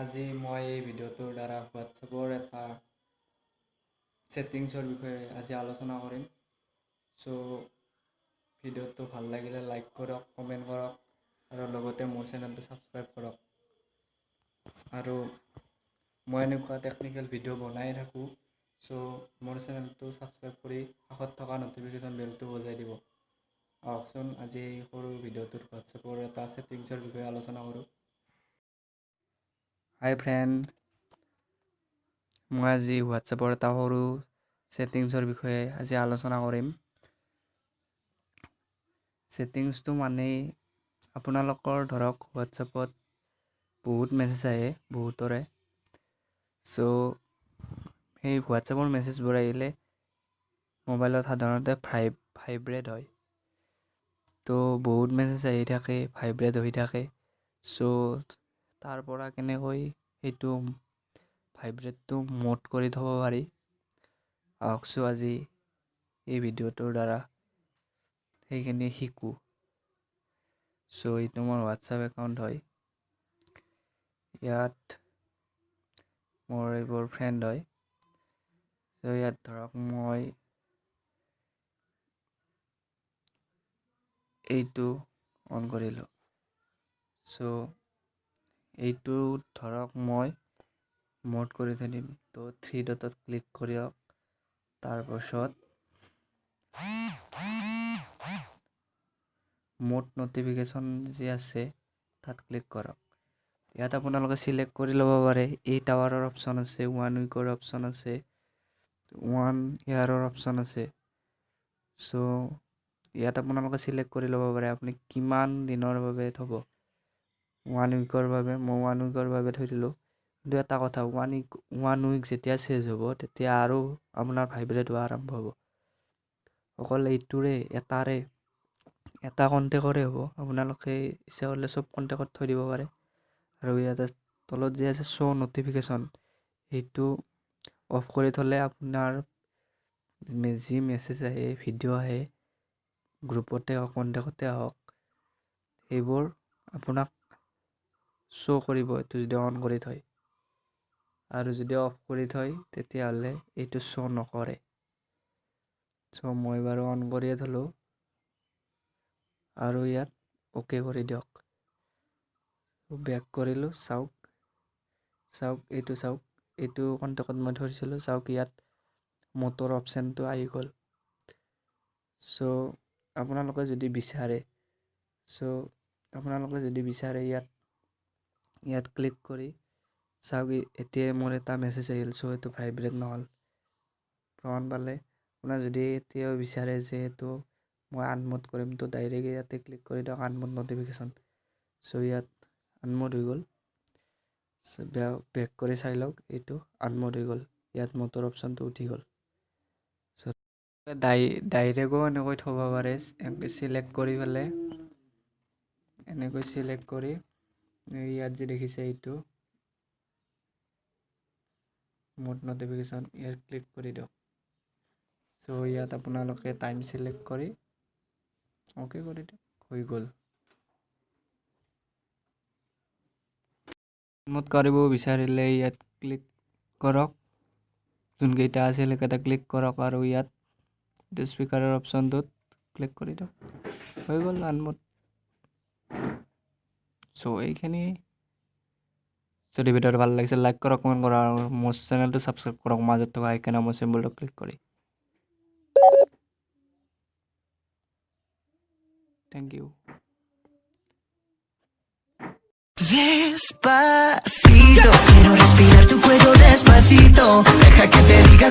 আজি মই এই ভিডিঅ'টোৰ দ্বাৰা হোৱাটছএপৰ এটা ছেটিংছৰ বিষয়ে আজি আলোচনা কৰিম। চ' ভিডিঅ'টো ভাল লাগিলে লাইক কৰক, কমেণ্ট কৰক আৰু লগতে মোৰ চেনেলটো ছাবস্ক্ৰাইব কৰক। আৰু মই এনেকুৱা টেকনিকেল ভিডিঅ' বনাই থাকোঁ, চ' মোৰ চেনেলটো ছাবস্ক্ৰাইব কৰি কাষত থকা ন'টিফিকেশ্যন বেলটো বজাই দিব। আহকচোন আজি এই সৰু ভিডিঅ'টোত হোৱাটছএপৰ এটা ছেটিংছৰ বিষয়ে আলোচনা কৰোঁ। হাই ফ্ৰেণ্ড, মই আজি হোৱাটছএপৰ এটা সৰু ছেটিংছৰ বিষয়ে আজি আলোচনা কৰিম। ছেটিংছটো মানে আপোনালোকৰ ধৰক হোৱাটছএপত বহুত মেছেজ আহে বহুতৰে। চ' সেই হোৱাটছএপৰ মেছেজবোৰ আহিলে মোবাইলত সাধাৰণতে ভাইব্ৰেট হয়। তো বহুত মেছেজ আহি থাকে, ভাইব্ৰেট হৈ থাকে। চ' তাৰ পৰা কেনেকৈ সেইটো ভাইব্ৰেটটো মোড কৰি থ'ব পাৰি, আহকচোন আজি এই ভিডিঅ'টোৰ দ্বাৰা সেইখিনি শিকোঁ। চ' এইটো মোৰ হোৱাটছএপ একাউণ্ট হয়। ইয়াত মোৰ এইবোৰ ফ্ৰেণ্ড হয়। চ' ইয়াত ধৰক মই এইটো অন কৰিলোঁ। চ' এইটো ধৰক মই মোড কৰি থৈ দিম। তো 3 ডটত ক্লিক কৰিয়ক, তাৰপাছত মোড ন'টিফিকেশ্যন যি আছে তাত ক্লিক কৰক। ইয়াত আপোনালোকে চিলেক্ট কৰি ল'ব পাৰে। 8 আৱাৰৰ অপশ্যন আছে, 1 উইকৰ অপশ্যন আছে, 1 ইয়াৰৰ অপশ্যন আছে। চ' ইয়াত আপোনালোকে চিলেক্ট কৰি ল'ব পাৰে আপুনি কিমান দিনৰ বাবে থ'ব। 1 উইকৰ বাবে মই 1 উইকৰ বাবে থৈ দিলোঁ। কিন্তু এটা কথা, 1 উইক যেতিয়া চেঞ্জ হ'ব তেতিয়া আৰু আপোনাৰ ভাইব্ৰেট হোৱা আৰম্ভ হ'ব। অকল এইটোৰে এটা কণ্টেক্টৰে হ'ব। আপোনালোকে ইচ্ছা কৰিলে চব কণ্টেক্টত থৈ দিব পাৰে। আৰু ইয়াতে তলত যি আছে শ্ব' ন'টিফিকেশ্যন, সেইটো অফ কৰি থ'লে আপোনাৰ যি মেছেজ আহে, ভিডিঅ' আহে, গ্ৰুপতে হওক কণ্টেক্টতে হওক, সেইবোৰ আপোনাক শ্ব' কৰিব এইটো যদি অন কৰি থয়। আৰু যদি অফ কৰি থয় তেতিয়াহ'লে এইটো শ্ব' নকৰে। চ' মই বাৰু অন কৰিয়ে থ'লোঁ আৰু ইয়াত অ'কে কৰি দিয়ক। বেক কৰিলোঁ, চাওক এইটো কণ্টেক্টত মই ধৰিছিলোঁ। চাওক ইয়াত মোটৰ অপশ্যনটো আহি গ'ল। চ' আপোনালোকে যদি বিচাৰে ইয়াত ক্লিক কৰি চাওক, এতিয়া মোৰ এটা মেছেজ আহিল। চ' এইটো ভাইব্ৰেট নহ'ল, প্ৰমাণ পালে। আপোনাৰ যদি এতিয়াও বিচাৰে যে এইটো মই আনমোড কৰিম, তো ডাইৰেক্ট ইয়াতে ক্লিক কৰি দিয়ক আনমোড ন'টিফিকেশ্যন। চ' ইয়াত আনমোড হৈ গ'ল। বেক কৰি চাই লওক, এইটো আনমোড হৈ গ'ল। ইয়াত মোটৰ অপশ্যনটো উঠি গ'ল। চ' ডাইৰেক্টো এনেকৈ থ'ব পাৰে। চিলেক্ট কৰি পেলাই এনেকৈ চিলেক্ট কৰি ইয়াত যি দেখিছে এইটো মোড ন'টিফিকেশ্যন, ইয়াত ক্লিক কৰি দিয়ক। চ' ইয়াত আপোনালোকে টাইম চিলেক্ট কৰি অ'কে কৰি দিয়ক, হৈ গ'ল। মোড কৰিব বিচাৰিলে ইয়াত ক্লিক কৰক, যোনকেইটা আছিল সেইকেইটা ক্লিক কৰক আৰু ইয়াত স্পীকাৰৰ অপশ্যনটোত ক্লিক কৰি দিয়ক, হৈ গ'ল আনমোড। চ' এইখিনি। যদি ভিডিঅ'টো ভাল লাগিছে লাইক কৰক, কমেণ্ট কৰক আৰু মোৰ চেনেলটো ছাবস্ক্ৰাইব কৰক মাজত থকা আইকন নামৰ চিম্বলটো ক্লিক কৰি। Thank you. Despacito, quiero respirar tu cuello despacito, deja que te diga